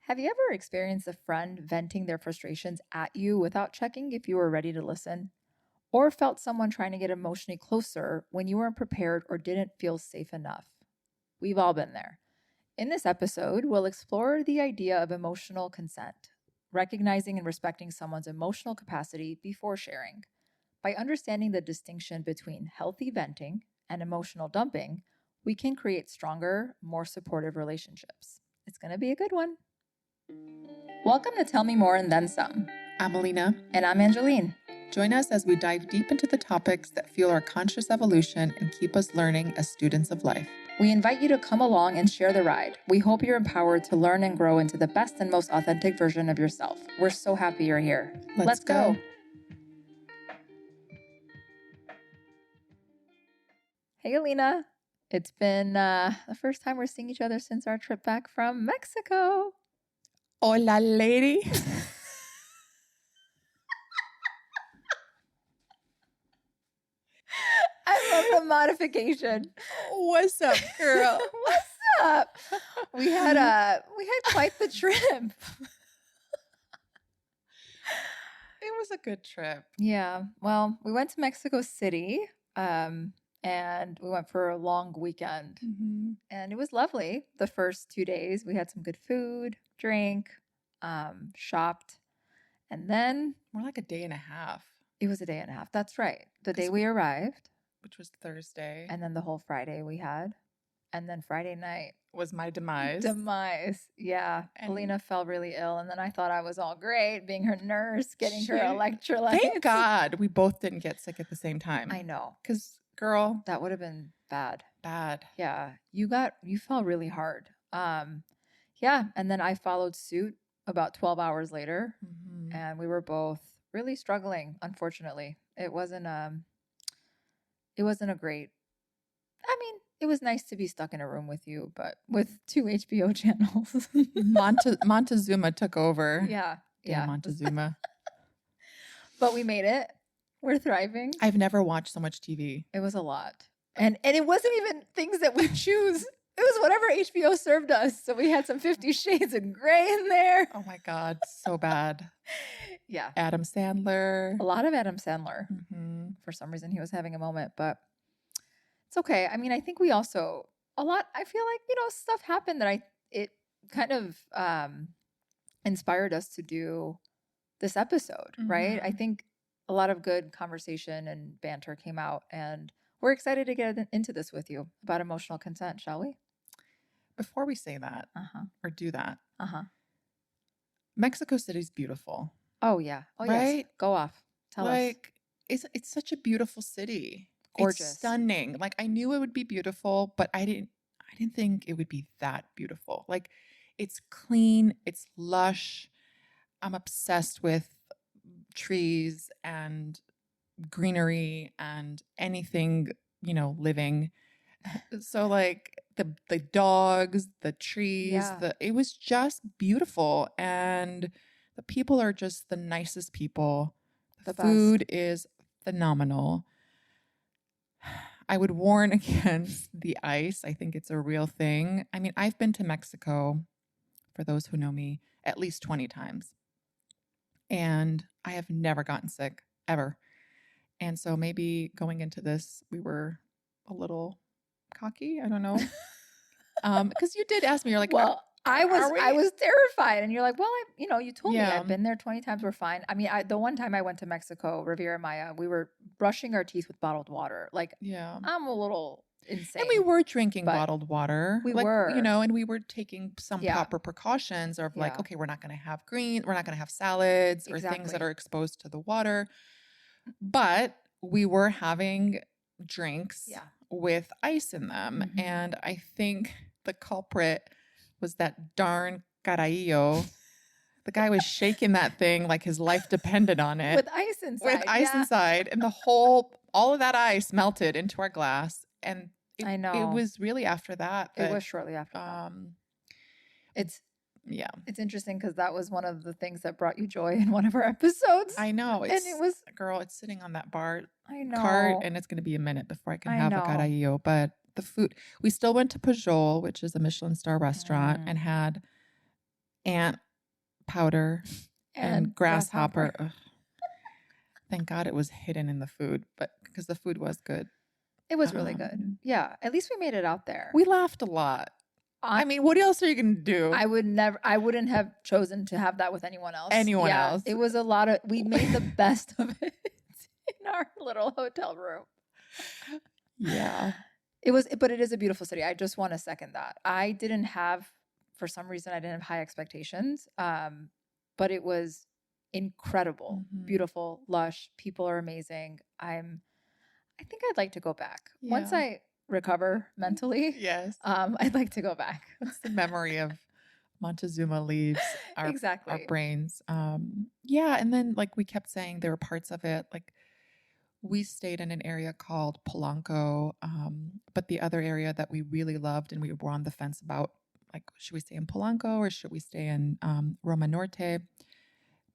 Have you ever experienced a friend venting their frustrations at you without checking if you were ready to listen? Or felt someone trying to get emotionally closer when you weren't prepared or didn't feel safe enough? We've all been there. In this episode, we'll explore the idea of emotional consent, recognizing and respecting someone's emotional capacity before sharing. By understanding the distinction between healthy venting and emotional dumping, we can create stronger, more supportive relationships. It's going to be a good one. Welcome to Tell Me More and Then Some. I'm Alina. And I'm Angeline. Join us as we dive deep into the topics that fuel our conscious evolution and keep us learning as students of life. We invite you to come along and share the ride. We hope you're empowered to learn and grow into the best and most authentic version of yourself. We're so happy you're here. Let's go. Hey, Alina. It's been the first time we're seeing each other since our trip back from Mexico. Hola, lady. I love the modification. What's up, girl? What's up? We had quite the trip. It was a good trip. Yeah. Well, we went to Mexico City, and we went for a long weekend, and it was lovely. The first 2 days, we had some good food, drank, shopped, and then More like a day and a half. It was a day and a half. That's right. The day we arrived, which was Thursday, and then the whole Friday we had, and then Friday night was my demise. Yeah. And Alina fell really ill, and then I thought I was all great being her nurse, getting her electrolytes. Thank God we both didn't get sick at the same time. I know. Because, girl, That would have been bad. bad. Yeah. You fell really hard. Yeah. And then I followed suit about 12 hours later, and we were both really struggling, unfortunately. It wasn't a great, it was nice to be stuck in a room with you, but with 2 HBO channels. Montezuma took over. Yeah. Damn Montezuma. But we made it. We're thriving. I've never watched so much TV. It was a lot. And it wasn't even things that we choose. It was whatever HBO served us. So we had some 50 Shades of Grey in there. Oh my God, so bad. Yeah. Adam Sandler. A lot of Adam Sandler. Mm-hmm. For some reason, he was having a moment, but it's okay. I think we also, I feel like, stuff happened that it kind of inspired us to do this episode, right? I think a lot of good conversation and banter came out, and we're excited to get into this with you about emotional consent, shall we? Before we say that or do that, Mexico City's beautiful. Oh, yeah. Oh, right? Yes. Go off. Tell us. It's such a beautiful city. Gorgeous. It's stunning. Like, I knew it would be beautiful, but I didn't think it would be that beautiful. Like, it's clean, it's lush. I'm obsessed with trees and greenery and anything, living. So like the dogs, the trees, it was just beautiful, and the people are just the nicest people. The food is phenomenal. I would warn against the ice. I think it's a real thing. I've been to Mexico, for those who know me, at least 20 times. And I have never gotten sick, ever. And so maybe going into this, we were a little cocky. I don't know. Because you did ask me, you're like, well, I was terrified. And you're like, well, you told me I've been there 20 times. We're fine. The one time I went to Mexico, Riviera Maya, we were brushing our teeth with bottled water. Like, I'm a little insane. And we were drinking bottled water. We were. And we were taking some proper precautions of like, okay, we're not going to have we're not going to have salads or things that are exposed to the water. But we were having drinks with ice in them. And I think the culprit was that darn carajillo. The guy was shaking that thing like his life depended on it. With ice inside. Inside. And all of that ice melted into our glass. And I know. It was really after that. It was shortly after that. It's interesting because that was one of the things that brought you joy in one of our episodes. I know. And it was, girl, it's sitting on that bar I know. cart, and it's going to be a minute before I can have a carajillo. But the food, we still went to Pujol, which is a Michelin star restaurant, and had ant powder and grasshopper. Ugh. Thank God it was hidden in the food, but because the food was good. It was really good. Yeah. At least we made it out there. We laughed a lot. I mean, what else are you going to do? I wouldn't have chosen to have that with anyone else. Anyone else. It was we made the best of it in our little hotel room. Yeah. But it is a beautiful city. I just want to second that. For some reason, I didn't have high expectations. But it was incredible, beautiful, lush. People are amazing. I think I'd like to go back once I recover mentally. Yes. I'd like to go back. Once the memory of Montezuma leaves our brains. Yeah. And then like we kept saying there were parts of it, like we stayed in an area called Polanco. But the other area that we really loved and we were on the fence about, like, should we stay in Polanco or should we stay in Roma Norte?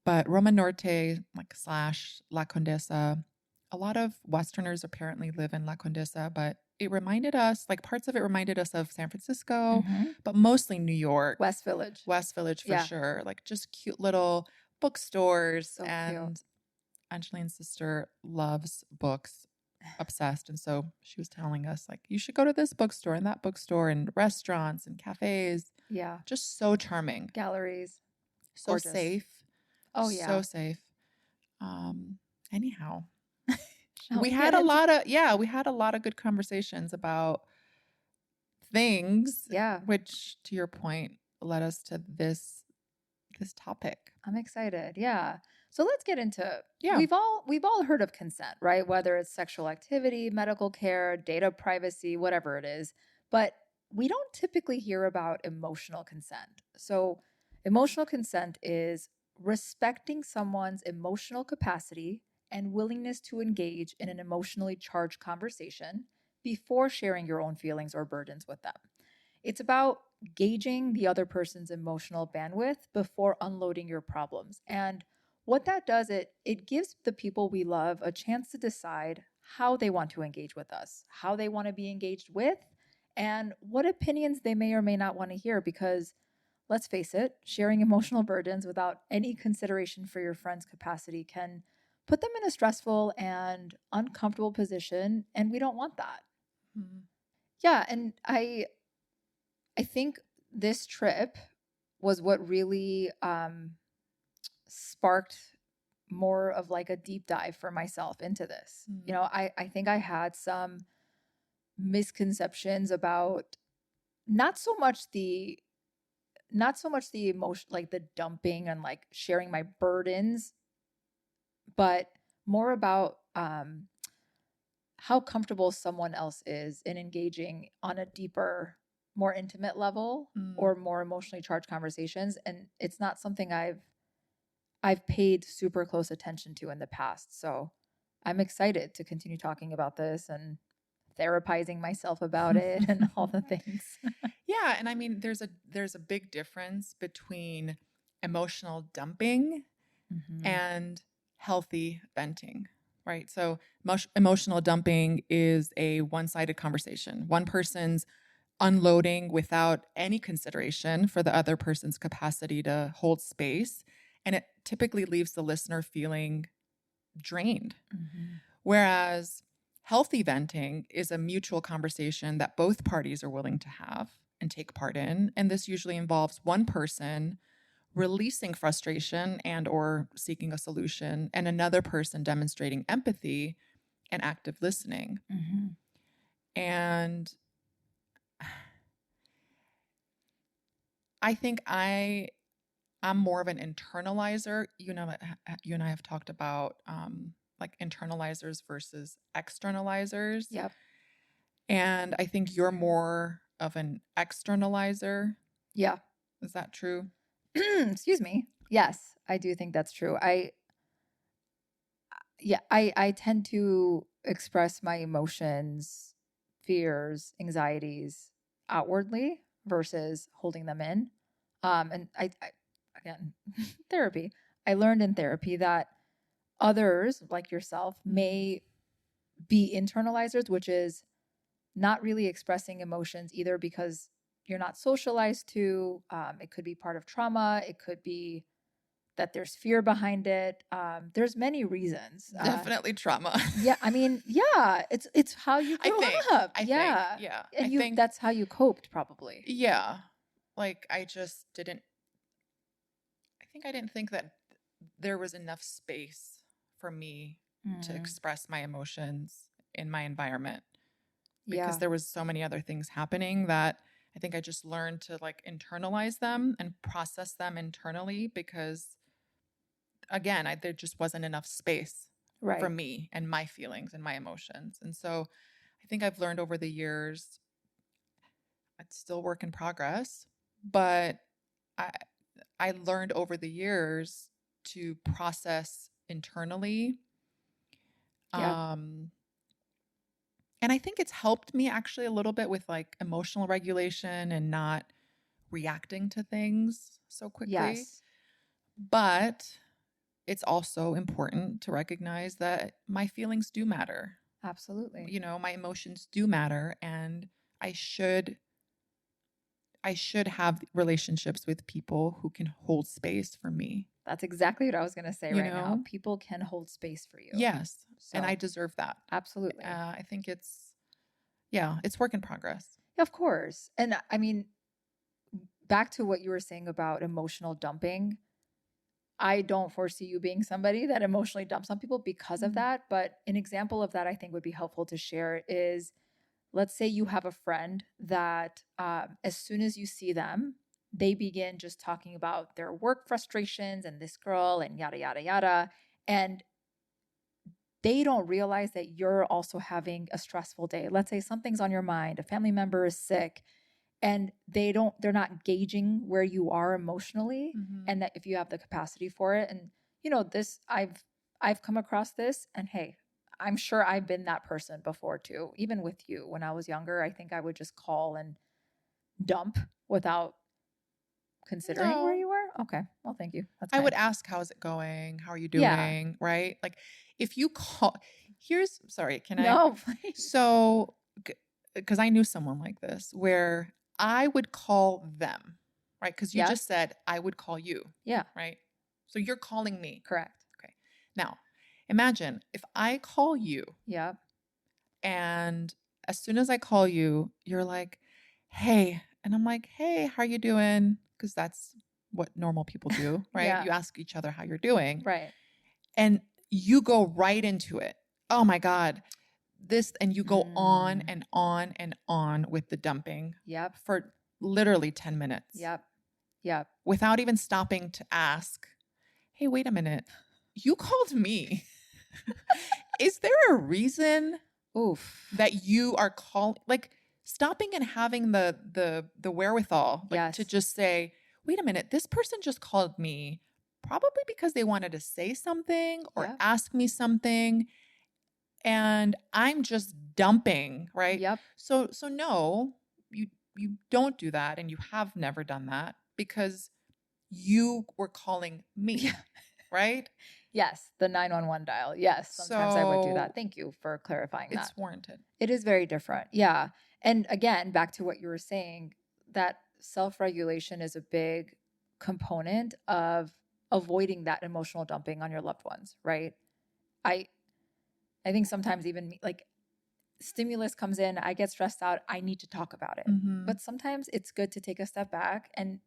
But Roma Norte, like / La Condesa, a lot of Westerners apparently live in La Condesa, but it reminded us, like parts of it reminded us of San Francisco, but mostly New York. West Village for sure. Like just cute little bookstores. So and cute. Angeline's sister loves books, obsessed. And so she was telling us, like, you should go to this bookstore and that bookstore and restaurants and cafes. Yeah. Just so charming. Galleries. So gorgeous. Safe. Oh, yeah. So safe. Anyhow. We had a lot of good conversations about things. Yeah. Which, to your point, led us to this topic. I'm excited. Yeah. So let's get into we've all heard of consent, right? Whether it's sexual activity, medical care, data privacy, whatever it is. But we don't typically hear about emotional consent. So emotional consent is respecting someone's emotional capacity and willingness to engage in an emotionally charged conversation before sharing your own feelings or burdens with them. It's about gauging the other person's emotional bandwidth before unloading your problems. And what that does, it gives the people we love a chance to decide how they want to engage with us, how they want to be engaged with, and what opinions they may or may not want to hear. Because let's face it, sharing emotional burdens without any consideration for your friend's capacity can put them in a stressful and uncomfortable position, and we don't want that. Yeah, and I think this trip was what really sparked more of like a deep dive for myself into this. You know, I think I had some misconceptions about not so much the emotion, like the dumping and like sharing my burdens, but more about how comfortable someone else is in engaging on a deeper, more intimate level or more emotionally charged conversations. And it's not something I've paid super close attention to in the past. So I'm excited to continue talking about this and therapizing myself about it and all the things. Yeah. And I mean, there's a big difference between emotional dumping and healthy venting, right? So emotional dumping is a one-sided conversation. One person's unloading without any consideration for the other person's capacity to hold space. And it typically leaves the listener feeling drained. Whereas healthy venting is a mutual conversation that both parties are willing to have and take part in. And this usually involves one person releasing frustration and or seeking a solution, and another person demonstrating empathy and active listening. And I think I'm more of an internalizer. You know, you and I have talked about like internalizers versus externalizers. Yep. And I think you're more of an externalizer. Yeah. Is that true? Excuse me. Yes, I do think that's true. I tend to express my emotions, fears, anxieties outwardly versus holding them in. And I again, therapy. I learned in therapy that others like yourself may be internalizers, which is not really expressing emotions either because you're not socialized to. It could be part of trauma. It could be that there's fear behind it. There's many reasons. Definitely trauma. Yeah, I mean, yeah, it's how you I grew think, up. I think, Yeah. yeah. I And think, that's how you coped probably. yeah. Like I just didn't, I think I didn't think that there was enough space for me to Mm, express my emotions in my environment because yeah. there was so many other things happening that I think I just learned to like internalize them and process them internally because again, there just wasn't enough space for Right. me and my feelings and my emotions. And so I think I've learned over the years, it's still work in progress, but I I learned over the years to process internally. Yeah. Um and I think it's helped me actually a little bit with like emotional regulation and not reacting to things so quickly. Yes. But it's also important to recognize that my feelings do matter. Absolutely. You know, my emotions do matter and I should I should have relationships with people who can hold space for me, That's exactly what I was going to say you right now. know? People can hold space for you. Yes, and I So, deserve that. absolutely. I think it's yeah, it's work in progress. Of course. And I mean, back to what you were saying about emotional dumping, I don't foresee you being somebody that emotionally dumps on people because of Mm. that. But an example of that I think would be helpful to share is, let's say you have a friend that as soon as you see them, they begin just talking about their work frustrations and this girl and yada, yada, yada. And they don't realize that you're also having a stressful day. Let's say something's on your mind, a family member is sick, and they're not gauging where you are emotionally, Mhm. and that if you have the capacity for it. And this I've come across this, and hey, I'm sure I've been that person before too. Even with you when I was younger, I think I would just call and dump without considering where No. you were. Okay, well, thank you, that's I would kind. ask, "How's it going? How are you Yeah. doing?" Right? Like, if you call here's sorry, can I No, please. so, because I knew someone like this where I would call them, right? Because you just Yes. said, "I would call you," Yeah. right? So you're calling me. Correct. Okay. Now, imagine if I call you Yep. and as soon as I call you, you're like, "Hey," and I'm like, "Hey, how are you doing?" Because that's what normal people do, right? Yeah. You ask each other how you're doing, Right. and you go right into it. Oh my God, this, and you go on Mm. and on and on with the dumping Yep. for literally 10 minutes Yep. Yep. without even stopping to ask, "Hey, wait a minute. You called me. Is there a reason Oof. that you are calling, like stopping and having the wherewithal like to Yes. just say, wait a minute, this person just called me probably because they wanted to say something or Yep. ask me something and I'm just dumping, right? Yep. So no, you don't do that and you have never done that because you were calling Yeah. me, right? Yes. The 911 dial. Yes. Sometimes I would do that. So Thank you for clarifying that. it's warranted. It is very different. Yeah. And again, back to what you were saying, that self regulation is a big component of avoiding that emotional dumping on your loved ones, right? I I think sometimes even like stimulus comes in, I get stressed out, I need to talk about it. Mhm. But sometimes it's good to take a step back and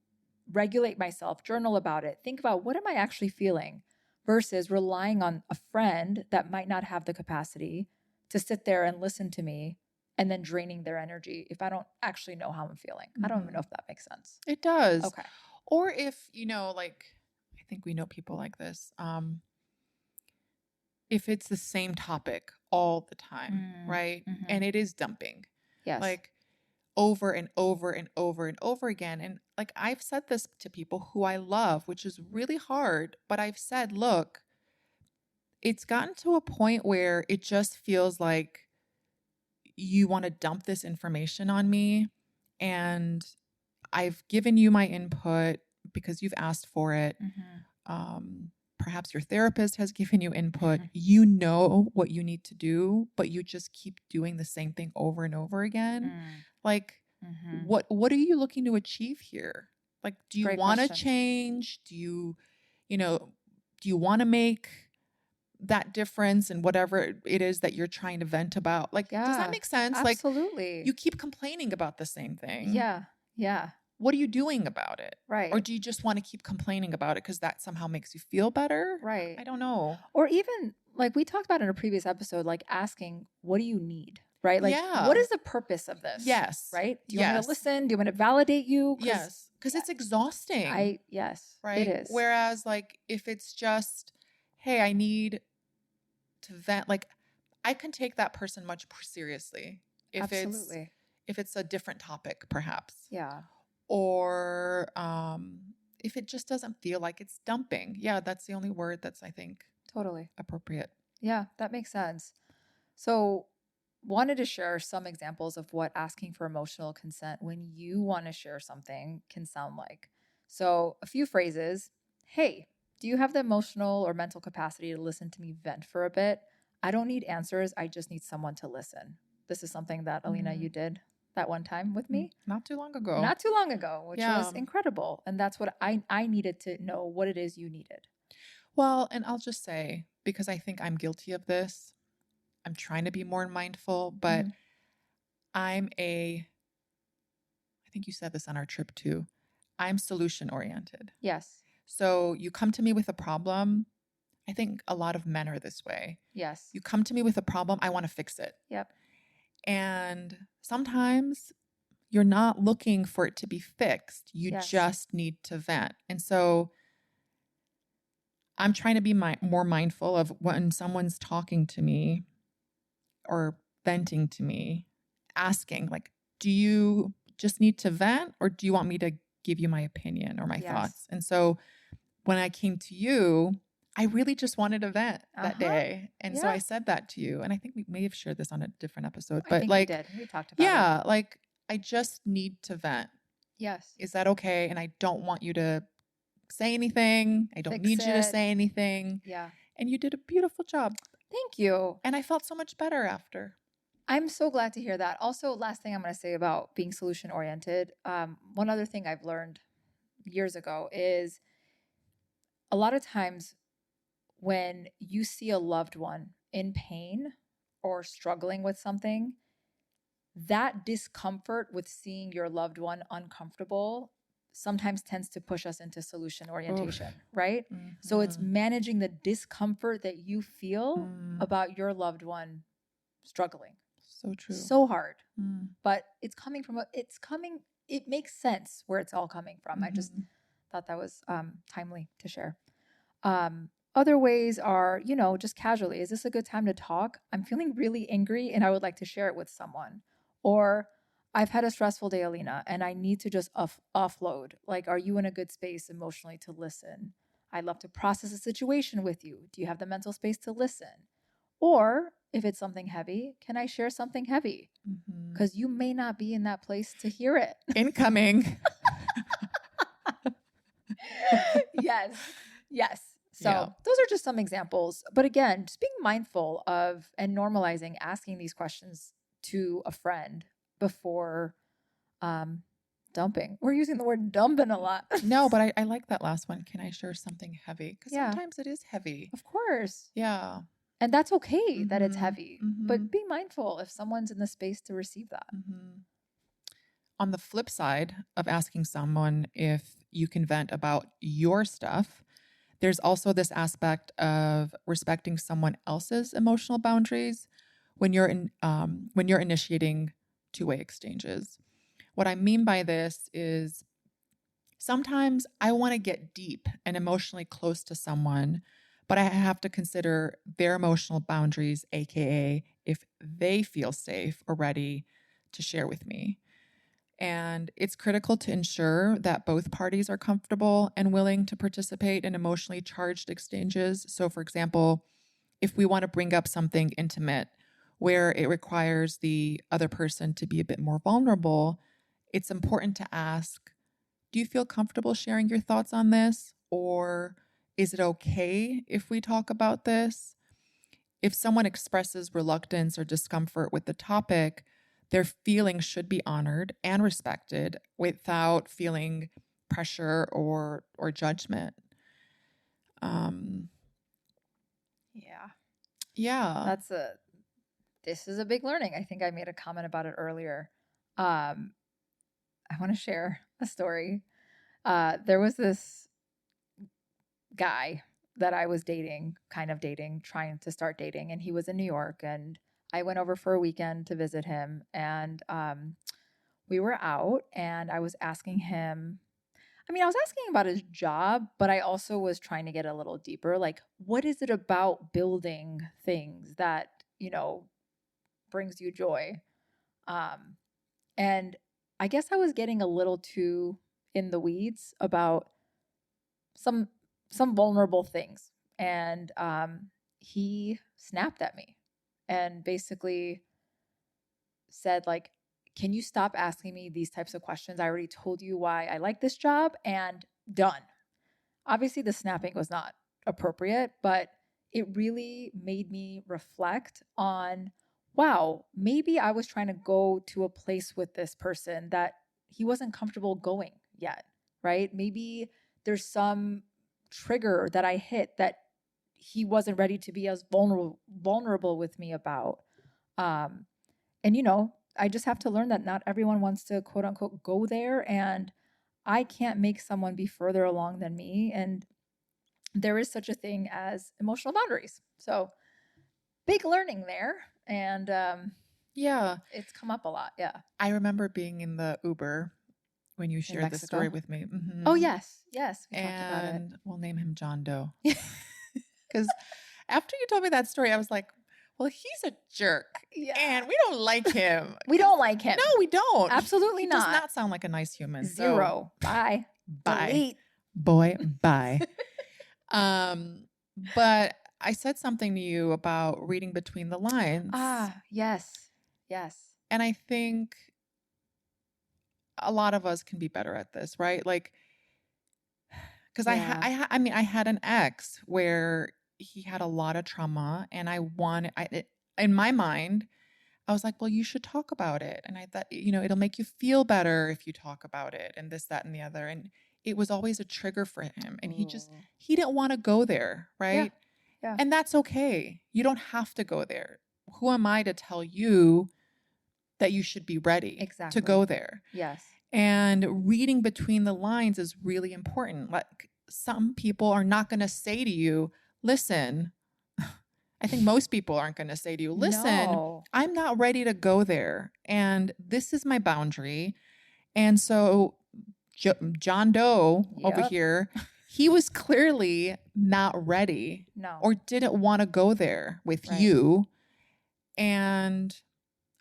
regulate myself, journal about it, think about what am I actually feeling versus relying on a friend that might not have the capacity to sit there and listen to me and then draining their energy if I don't actually know how I'm feeling. I don't even know Mhm. if that makes sense. It does. Okay. Or if, like I think we know people like this. If it's the same topic all the time, Mm, right? hmm. And it is dumping. Yes. Like over and over and over and over again. And like I've said this to people who I love, which is really hard, but I've said, look, it's gotten to a point where it just feels like you want to dump this information on me and I've given you my input because you've asked for it. Hmm. Perhaps your therapist has given you input. You know what you need to do, but you just keep doing the same thing over and over again. Mm, Like, Mm-hmm. What are you looking to achieve here? Like, do you Great want to questions. change? You know, do you want to make that difference in whatever it is that you're trying to vent about? Like, does that Yeah, make sense? Like, absolutely. you keep complaining about the same thing. Yeah, yeah, What are you doing about it? Or right, do you just want to keep complaining about it because that somehow makes you feel better? right. I don't know. Or even like we talked about in a previous episode, like asking, what do you need? Right? Like, what Yeah. is the purpose of this? Yes. Right? Do you want me to Yes. listen? Do you want me to validate you? Because Yes. Because it's exhausting, yes, it right? is. Whereas, like, if it's just, hey, I need to vent, like, I can take that person much more seriously Absolutely. if it's a different topic, perhaps, Yeah, or if it just doesn't feel like it's dumping. Yeah, that's the only word that's, I think, totally. appropriate. Yeah, that makes sense. So, wanted to share some examples of what asking for emotional consent when you want to share something can sound like. So, a few phrases. Hey, do you have the emotional or mental capacity to listen to me vent for a bit? I don't need answers. I just need someone to listen. This is something that Alina, you did that one time with me Not too long ago. not too long ago, which was Yeah. incredible. And that's what I needed to know what it is you needed. Well, and I'll just say, because I think I'm guilty of this, I'm trying to be more mindful, but Mhm. I think you said this on our trip too. I'm solution oriented. Yes. So you come to me with a problem. I think a lot of men are this way. Yes. You come to me with a problem, I want to fix it. Yep. And sometimes you're not looking for it to be fixed. You Yes. just need to vent. And so I'm trying to be more mindful of when someone's talking to me or venting to me, asking, like, do you just need to vent or do you want me to give you my opinion or my Yes. thoughts? And so when I came to you, I really just wanted to vent that day. And so Yeah. I said that to you. And I think we may have shared this on a different episode, I but think we like, did. We talked about it. yeah, like I just need to vent. Yes. Is that okay? And I don't want you to say anything. I don't Fix need you to it. say anything. Yeah. And you did a beautiful job. Thank you. And I felt so much better after. I'm so glad to hear that. Also, last thing I'm going to say about being solution oriented. One other thing I've learned years ago is a lot of times when you see a loved one in pain or struggling with something, that discomfort with seeing your loved one uncomfortable sometimes tends to push us into solution orientation, right? So it's managing the discomfort that you feel about your loved one struggling. So true. So hard. But it makes sense where it's all coming from. I just thought that was timely to share. Other ways are, just casually, is this a good time to talk? I'm feeling really angry and I would like to share it with someone. Or I've had a stressful day, Alina, and I need to just offload. Like, are you in a good space emotionally to listen? I'd love to process a situation with you. Do you have the mental space to listen? Or if it's something heavy, can I share something heavy? Because you may not be in that place to hear it. Incoming. Yes. Yes. So those are just some examples. But again, just being mindful of and normalizing asking these questions to a friend before dumping. We're using the word dumping a lot. No, but I like that last one. Can I share something heavy? Because sometimes it is heavy. Of course. Yeah. And that's okay that it's heavy. But be mindful if someone's in the space to receive that. On the flip side of asking someone if you can vent about your stuff, there's also this aspect of respecting someone else's emotional boundaries when you're initiating two-way exchanges. What I mean by this is sometimes I want to get deep and emotionally close to someone, but I have to consider their emotional boundaries, aka if they feel safe or ready to share with me. And it's critical to ensure that both parties are comfortable and willing to participate in emotionally charged exchanges. So, for example, if we want to bring up something intimate where it requires the other person to be a bit more vulnerable, it's important to ask, do you feel comfortable sharing your thoughts on this? Or is it okay if we talk about this? If someone expresses reluctance or discomfort with the topic, their feelings should be honored and respected without feeling pressure or judgment. Yeah. Yeah. This is a big learning. I think I made a comment about it earlier. I want to share a story. There was this guy that I was dating, trying to start dating, and he was in New York, and I went over for a weekend to visit him, and we were out, and I was asking him. I was asking about his job, but I also was trying to get a little deeper. Like, what is it about building things that, brings you joy? And I guess I was getting a little too in the weeds about some vulnerable things, and he snapped at me and basically said, like, can you stop asking me these types of questions? I already told you why I like this job, and done. Obviously the snapping was not appropriate, but it really made me reflect on, wow, maybe I was trying to go to a place with this person that he wasn't comfortable going yet, right? Maybe there's some trigger that I hit that he wasn't ready to be as vulnerable with me about. And I just have to learn that not everyone wants to quote unquote go there, and I can't make someone be further along than me, and there is such a thing as emotional boundaries. So big learning there, and Yeah. it's come up a lot. Yeah. I remember being in the Uber when you In shared this Mexico. story with me. Oh yes, we talked about it. And we'll name him John Doe. Because after you told me that story, I was like, well, he's a jerk. Yeah. And we don't like him. We don't like him. No, we don't. Absolutely He not. does not sound like a nice human. Zero. So, bye. bye. Delete. Boy, bye. But I said something to you about reading between the lines. Yes. Yes. And I think a lot of us can be better at this, right? Like, because Yeah. I had an ex where he had a lot of trauma, and in my mind, I was like, well, you should talk about it. And I thought, it'll make you feel better if you talk about it, and this, that, and the other. And it was always a trigger for him. And he didn't want to go there, right? Yeah. And that's okay. You don't have to go there. Who am I to tell you that you should be ready to go there? Yes. And reading between the lines is really important. Like, some people are not going to say to you, listen, I think most people aren't going to say to you, listen, No. I'm not ready to go there. And this is my boundary. And so John Doe over here, he was clearly not ready. No. Or didn't want to go there with you. And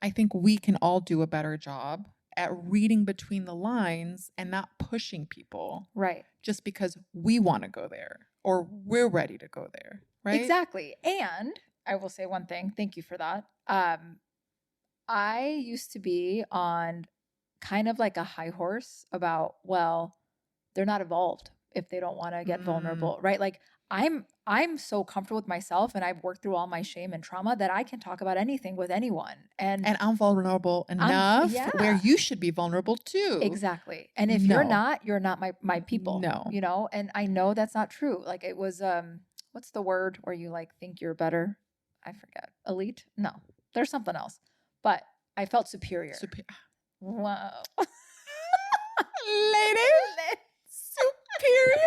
I think we can all do a better job at reading between the lines and not pushing people. Right. Just because we want to go there or we're ready to go there. Right? Exactly. And I will say one thing. Thank you for that. I used to be on kind of like a high horse about, well, they're not evolved if they don't want to get vulnerable, right? Like, I'm so comfortable with myself, and I've worked through all my shame and trauma that I can talk about anything with anyone. And I'm vulnerable enough where you should be vulnerable too. Exactly. And if you're not my people. No. And I know that's not true. Like, it was what's the word where you like think you're better? I forget. Elite? No. There's something else. But I felt superior. Wow. Lady. Superior.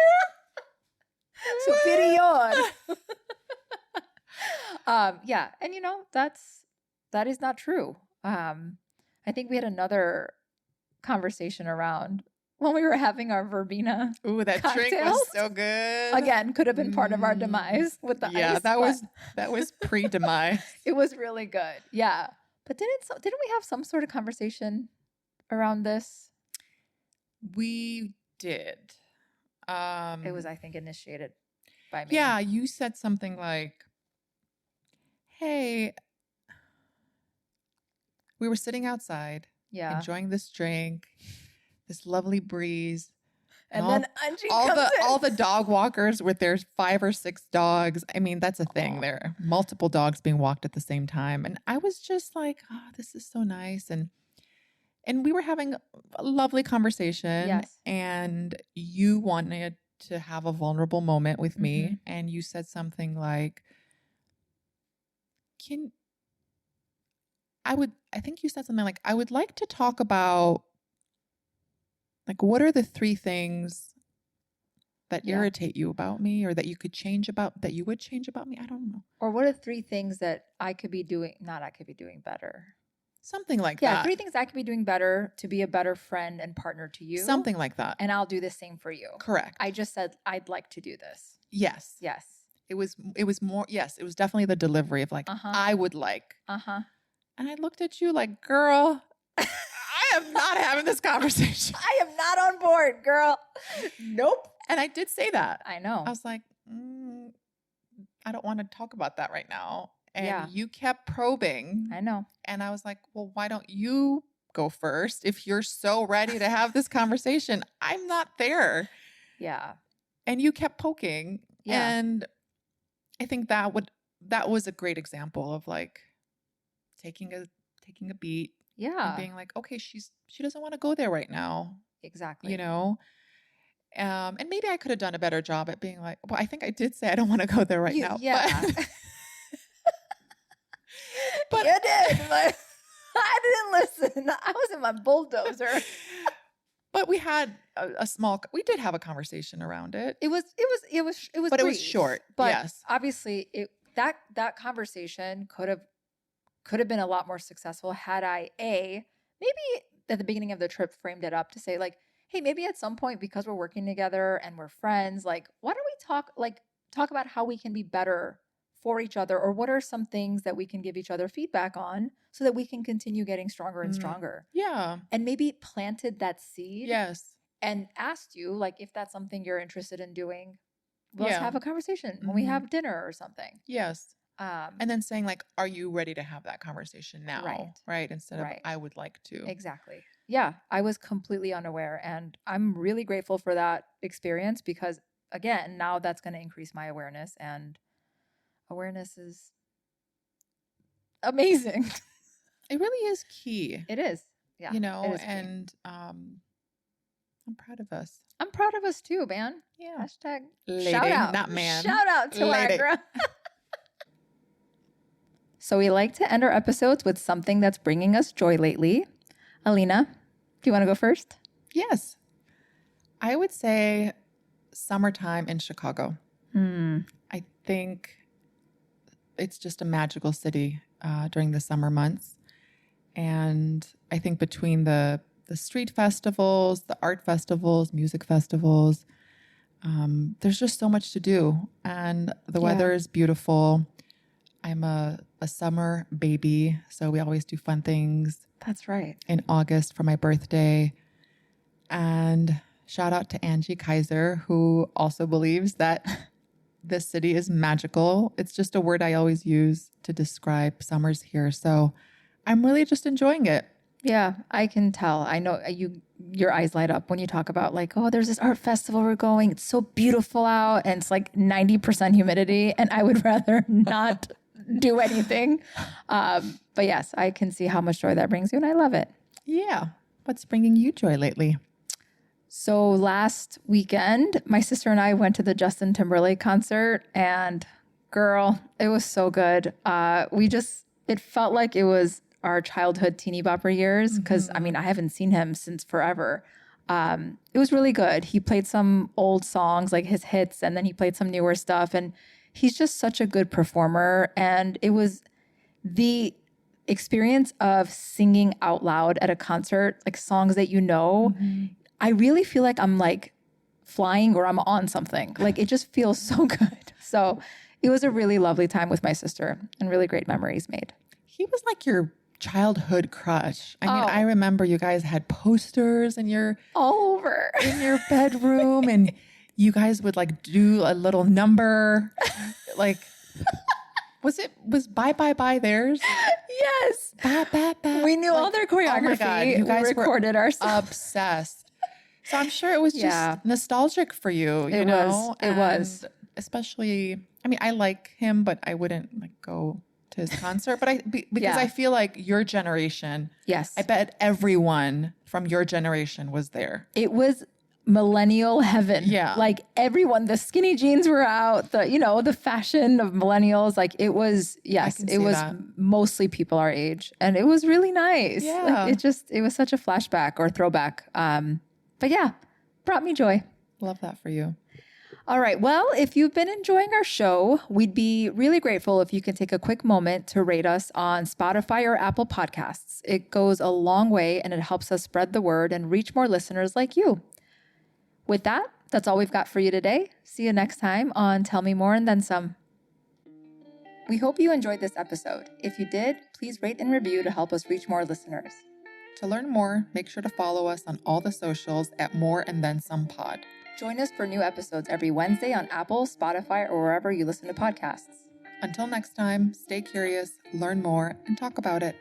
Yeah. And that is not true. I think we had another conversation around when we were having our verbena. Ooh, that cocktails. drink was so good. Again, could have been part of our demise with the ice. Yeah, that was pre-demise. It was really good. Yeah. But didn't we have some sort of conversation around this? We did. It was, I think, initiated by me. Yeah, you said something like, hey, we were sitting outside, enjoying this drink, this lovely breeze, And all, then Angie all comes the in. all the dog walkers with their 5 or 6 dogs. I mean, that's a thing. Aw. There are multiple dogs being walked at the same time. And I was just like, oh, this is so nice. And we were having a lovely conversation, Yes. and you wanted to have a vulnerable moment with me. Mhm. And you said something like, I think you said something like, I would like to talk about, like, what are the 3 things that Yeah. irritate you about me, or that you would change about me? I don't know. Or what are 3 things that I could be doing, not I could be doing better? Something like Yeah, that. 3 things I could be doing better to be a better friend and partner to you. Something like that. And I'll do the same for you. Correct. I just said I'd like to do this. Yes. Yes. It was more, yes, it was definitely the delivery of like, I would like. Uh-huh. And I looked at you like, girl, I am not having this conversation. I am not on board, girl. Nope. And I did say that. I know. I was like, I don't want to talk about that right now. And Yeah. you kept probing. I know. And I was like, well, why don't you go first? If you're so ready to have this conversation, I'm not there. Yeah. And you kept poking. Yeah. And I think that was a great example of like taking a beat. Yeah. And being like, okay, she doesn't want to go there right now. Exactly. You know? And maybe I could have done a better job at being like, well, I think I did say I don't want to go there right now. Yeah. But you did. But I didn't listen. I was in my bulldozer. But we had we did have a conversation around it. It was But it was brief, short. But yes. obviously that conversation could have been a lot more successful had I maybe at the beginning of the trip framed it up to say like, hey, maybe at some point, because we're working together and we're friends, like, why don't we talk about how we can be better for each other, or what are some things that we can give each other feedback on so that we can continue getting stronger and stronger. Yeah. And maybe planted that seed. Yes. And asked you, like, if that's something you're interested in doing, let's Yeah. have a conversation when we have dinner or something. Yes. And then saying like, are you ready to have that conversation now? Right. Instead of I would like to. Exactly. Yeah. I was completely unaware, and I'm really grateful for that experience because, again, now that's going to increase my awareness, and awareness is amazing. It really is key. It is. Yeah. You know, it is key. and I'm proud of us. I'm proud of us too, man. Yeah. Hashtag Lady, shout out. not man. Shout out to Lady. our girl. So we like to end our episodes with something that's bringing us joy lately. Alina, do you want to go first? Yes. I would say summertime in Chicago. I think it's just a magical city during the summer months. And I think between the street festivals, the art festivals, music festivals, there's just so much to do. And the weather is beautiful. I'm a summer baby, so we always do fun things. That's right. In August for my birthday. And shout out to Angie Kaiser, who also believes that this city is magical. It's just a word I always use to describe summers here. So I'm really just enjoying it. Yeah, I can tell. I know your eyes light up when you talk about like, oh, there's this art festival we're going. It's so beautiful out, and it's like 90% humidity, and I would rather not do anything. But yes, I can see how much joy that brings you, and I love it. Yeah. What's bringing you joy lately? So last weekend, my sister and I went to the Justin Timberlake concert, and girl, it was so good. It felt like it was our childhood teeny bopper years, because I mean, I haven't seen him since forever. It was really good. He played some old songs, like his hits, and then he played some newer stuff, and he's just such a good performer. And it was the experience of singing out loud at a concert, like songs that you know. I really feel like I'm like flying or I'm on something. Like it just feels so good. So it was a really lovely time with my sister and really great memories made. He was like your childhood crush. I mean, I remember you guys had posters in your all over in your bedroom, and you guys would like do a little number. Like, was Bye Bye Bye theirs? Yes. Bye Bye Bye. We knew all their choreography. Oh my God, you guys recorded were ourselves. obsessed. So I'm sure it was Yeah. just nostalgic for you, you It was. know? It was. And especially, I mean, I like him, but I wouldn't like go to his concert. But because Yeah. I feel like your generation, Yes. I bet everyone from your generation was there. It was millennial heaven. Yeah. Like everyone, the skinny jeans were out, the fashion of millennials. Like it was, yes, can it see was that. mostly people our age. And it was really nice. Yeah. Like it was such a flashback or throwback. But yeah, brought me joy. Love that for you. All right. Well, if you've been enjoying our show, we'd be really grateful if you can take a quick moment to rate us on Spotify or Apple Podcasts. It goes a long way and it helps us spread the word and reach more listeners like you. With that, that's all we've got for you today. See you next time on Tell Me More and Then Some. We hope you enjoyed this episode. If you did, please rate and review to help us reach more listeners. To learn more, make sure to follow us on all the socials at moreandthensomepod. Join us for new episodes every Wednesday on Apple, Spotify, or wherever you listen to podcasts. Until next time, stay curious, learn more, and talk about it.